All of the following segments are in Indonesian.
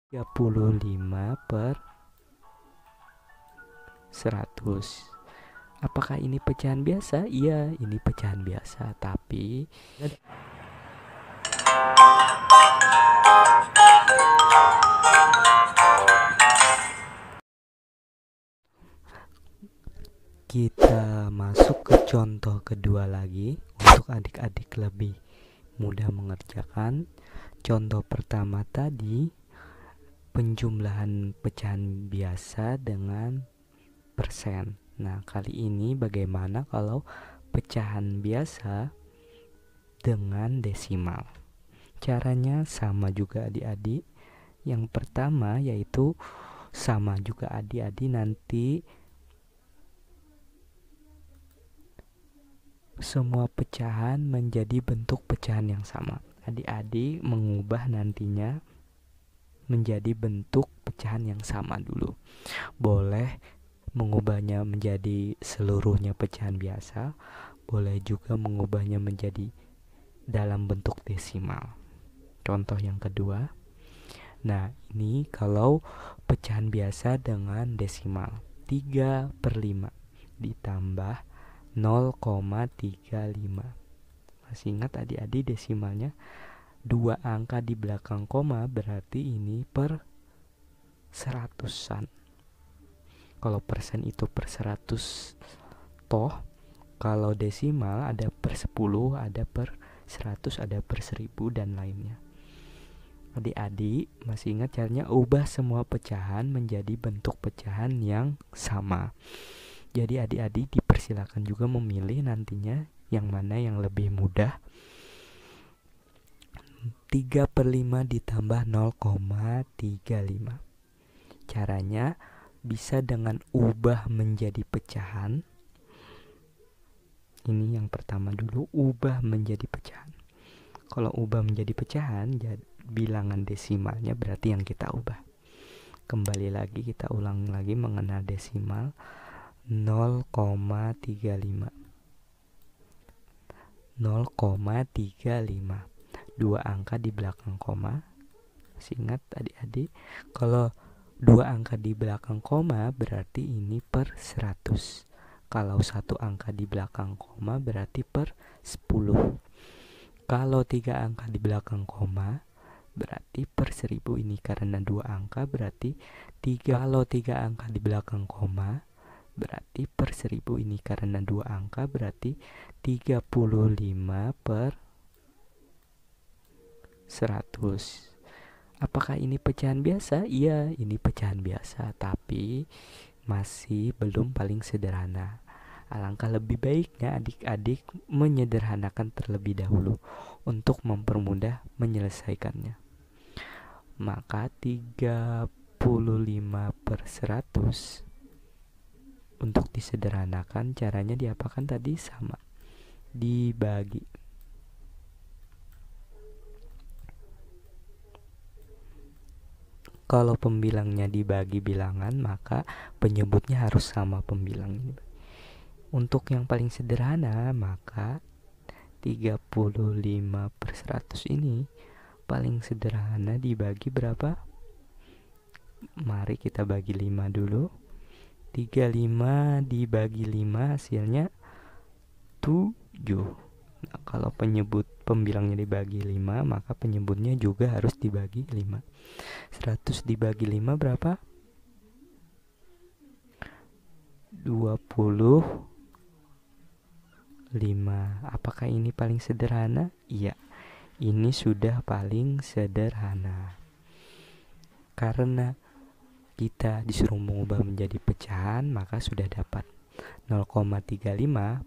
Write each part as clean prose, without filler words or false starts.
35/100. Apakah ini pecahan biasa? Iya, ini pecahan biasa, tapi kita masuk ke contoh kedua lagi untuk adik-adik lebih mudah mengerjakan. Contoh pertama tadi penjumlahan pecahan biasa dengan persen. Nah, kali ini bagaimana kalau pecahan biasa dengan desimal? Caranya sama juga adik-adik. Yang pertama yaitu sama juga adik-adik, nanti semua pecahan menjadi bentuk pecahan yang sama. Adik-adik mengubah nantinya menjadi bentuk pecahan yang sama dulu. Boleh mengubahnya menjadi seluruhnya pecahan biasa, boleh juga mengubahnya menjadi dalam bentuk desimal. Contoh yang kedua. Nah, ini kalau pecahan biasa dengan desimal 3/5 ditambah 0,35. Masih ingat adik-adik desimalnya 2 angka di belakang koma, berarti ini per seratusan. Kalau persen itu per 100 toh, kalau desimal ada per 10, ada per 100, ada per 1000 dan lainnya. Adik-adik masih ingat caranya? Ubah semua pecahan menjadi bentuk pecahan yang sama. Jadi adik-adik dipersilakan juga memilih nantinya yang mana yang lebih mudah. 3/5 ditambah 0,35. Caranya bisa dengan ubah menjadi pecahan. Ini yang pertama dulu, ubah menjadi pecahan. Kalau ubah menjadi pecahan, bilangan desimalnya berarti yang kita ubah. Kembali lagi, kita ulang lagi mengenal desimal. 0,35 0,35, 2 angka di belakang koma. Masih ingat adik-adik? Kalau 2 angka di belakang koma berarti ini per 100. Kalau 1 angka di belakang koma berarti per 10. Kalau 3 angka di belakang koma berarti per 1000. Ini karena 2 angka berarti 3. Kalau 3 angka di belakang koma berarti per 1000. Ini karena 2 angka berarti 35/100. Apakah ini pecahan biasa? Iya, ini pecahan biasa, tapi masih belum paling sederhana. Alangkah lebih baiknya adik-adik menyederhanakan terlebih dahulu untuk mempermudah menyelesaikannya. Maka 35/100 untuk disederhanakan caranya diapakan tadi? Sama, dibagi. Kalau pembilangnya dibagi bilangan, maka penyebutnya harus sama pembilangnya. Untuk yang paling sederhana, maka 35/100 ini paling sederhana dibagi berapa? Mari kita bagi 5 dulu. 35 dibagi 5 hasilnya 7. Nah, kalau pembilangnya dibagi 5, maka penyebutnya juga harus dibagi 5. 100 dibagi 5 berapa? 25. Apakah ini paling sederhana? Iya, ini sudah paling sederhana. Karena kita disuruh mengubah menjadi pecahan, maka sudah dapat 0,35,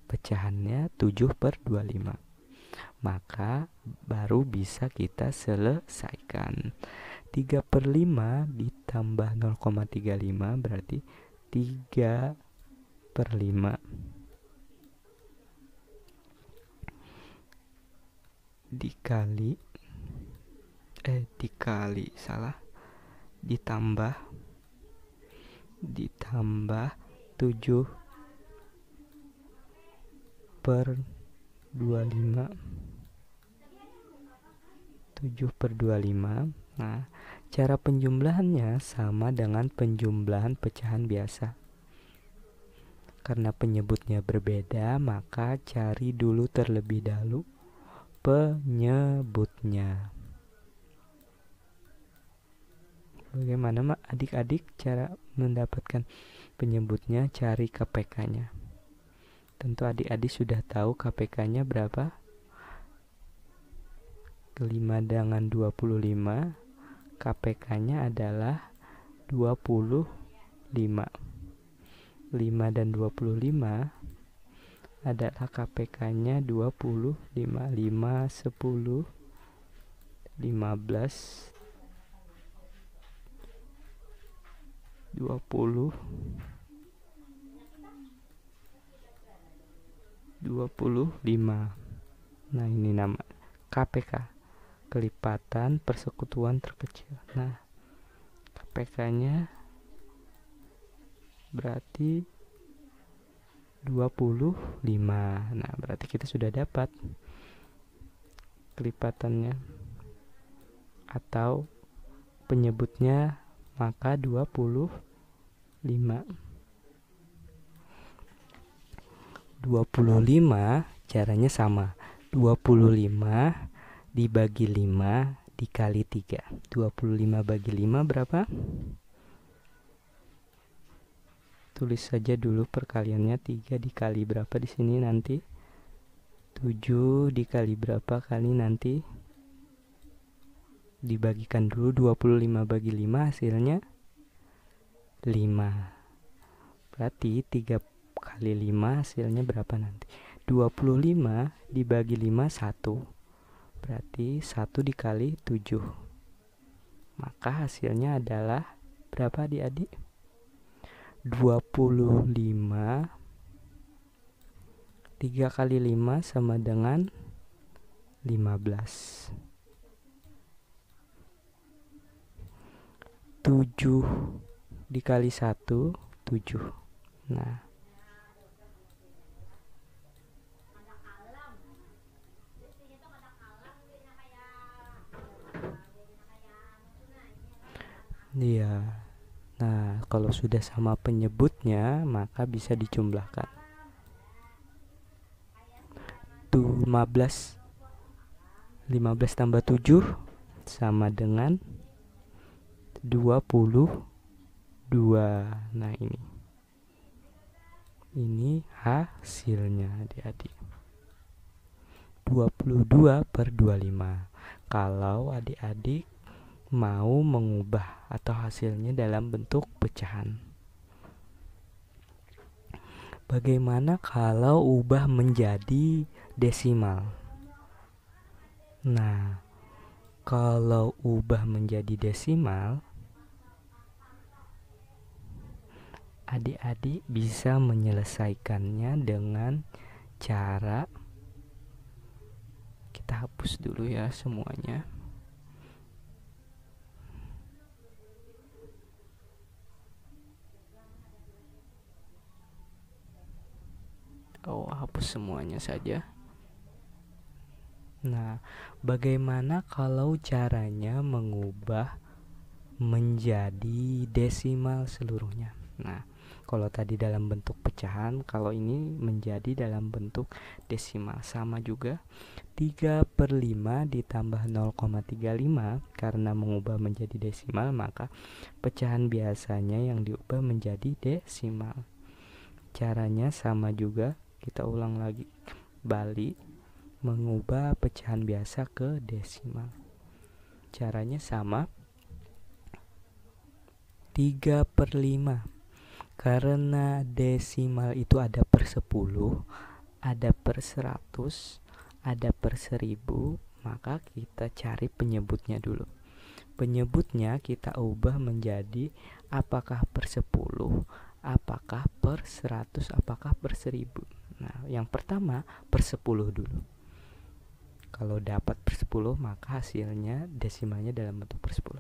pecahannya 7/25. Maka baru bisa kita selesaikan. 3/5 ditambah 0,35 berarti 3/5 ditambah 7/25. Nah, Cara penjumlahannya sama dengan penjumlahan pecahan biasa. Karena penyebutnya berbeda, maka cari dulu terlebih dahulu penyebutnya. Bagaimana adik-adik cara mendapatkan penyebutnya? Cari KPK-nya. Tentu adik-adik sudah tahu KPK-nya berapa? 5 dengan 25. KPK-nya adalah 25. 5 dan 25 adalah KPK-nya 25. 5, 10, 15, 20, 25. Nah, ini nama KPK, kelipatan persekutuan terkecil. Nah, KPK-nya berarti 25. Nah, berarti kita sudah dapat kelipatannya atau penyebutnya, maka 25. 25 caranya sama. 25 dibagi 5 dikali 3. 25 bagi 5 berapa? Tulis saja dulu perkaliannya. 3 dikali berapa di sini nanti? 7 dikali berapa kali nanti? Dibagikan dulu. 25 bagi 5 hasilnya 5. Berarti 3 kali 5 hasilnya berapa nanti? 25 dibagi 5 1. Berarti 1 dikali 7. Maka hasilnya adalah berapa adik-adik? 25. 3 kali 5 sama dengan 15. 7 dikali 1 7. Nah, iya. Nah, kalau sudah sama penyebutnya, maka bisa dijumlahkan. 15 tambah 7 sama dengan 22. Nah, ini hasilnya adik-adik. 22 per 25. Kalau adik-adik mau mengubah atau hasilnya dalam bentuk pecahan. Bagaimana kalau ubah menjadi desimal? Nah, kalau ubah menjadi desimal, adik-adik bisa menyelesaikannya dengan cara, kita hapus dulu ya semuanya. Hapus semuanya saja. Nah, bagaimana kalau caranya mengubah menjadi desimal seluruhnya? Nah, kalau tadi dalam bentuk pecahan, kalau ini menjadi dalam bentuk desimal. Sama juga 3 per 5 ditambah 0,35. Karena mengubah menjadi desimal, maka pecahan biasanya yang diubah menjadi desimal. Caranya sama juga. Kita ulang lagi, balik mengubah pecahan biasa ke desimal. Caranya sama. 3 per 5. Karena desimal itu ada per 10, ada per 100, ada per 1000, maka kita cari penyebutnya dulu. Penyebutnya kita ubah menjadi apakah per 10, apakah per 100, apakah per 1000. Nah, yang pertama per 10 dulu. Kalau dapat per 10, maka hasilnya desimalnya dalam bentuk per 10.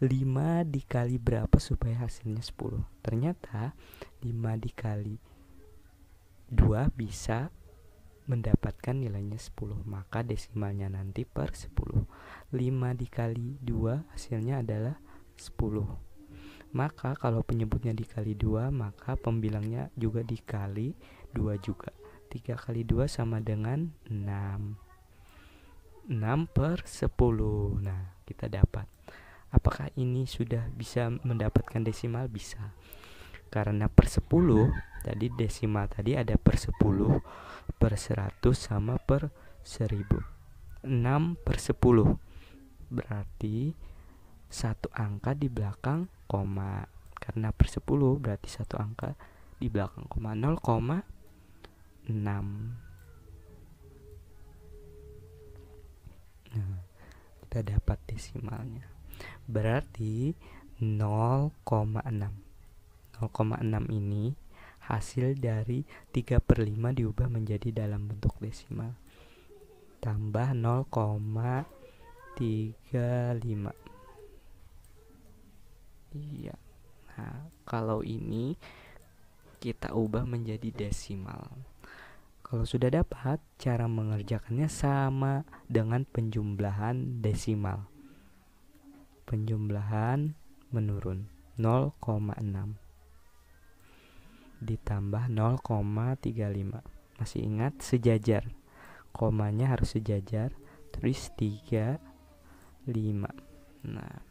5 dikali berapa supaya hasilnya 10? Ternyata 5 dikali 2 bisa mendapatkan nilainya 10. Maka desimalnya nanti per 10. 5 dikali 2 hasilnya adalah 10. Maka kalau penyebutnya dikali 2, maka pembilangnya juga dikali 2 juga. 3 kali 2 sama dengan 6. 6 per 10. Nah, kita dapat. Apakah ini sudah bisa mendapatkan desimal? Bisa. Karena per 10, tadi desimal tadi ada per 10, per 100 sama per 1000. 6 per 10 berarti satu angka di belakang koma. Karena per 10 berarti satu angka di belakang koma. 0,6. Nah, kita dapat desimalnya. Berarti 0,6. 0,6 ini hasil dari 3/5 diubah menjadi dalam bentuk desimal. Tambah 0,35. Iya. Nah, kalau ini kita ubah menjadi desimal. Kalau sudah dapat, cara mengerjakannya sama dengan penjumlahan desimal. Penjumlahan menurun 0,6 ditambah 0,35. Masih ingat sejajar, komanya harus sejajar, terus 35. Nah,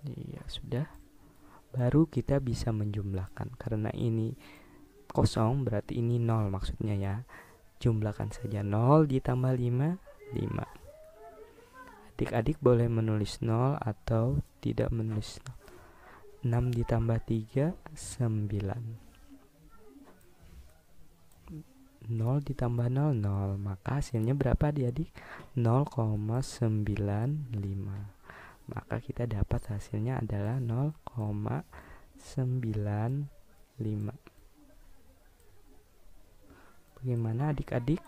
iya sudah. Baru kita bisa menjumlahkan. Karena ini kosong berarti ini 0 maksudnya ya. Jumlahkan saja 0 ditambah 5, 5. Adik-adik boleh menulis 0 atau tidak menulis 0. 6 ditambah 3, 9. 0 ditambah 0, 0. Maka hasilnya berapa adik-adik? 0,95. Maka kita dapat hasilnya adalah 0,95. Bagaimana adik-adik?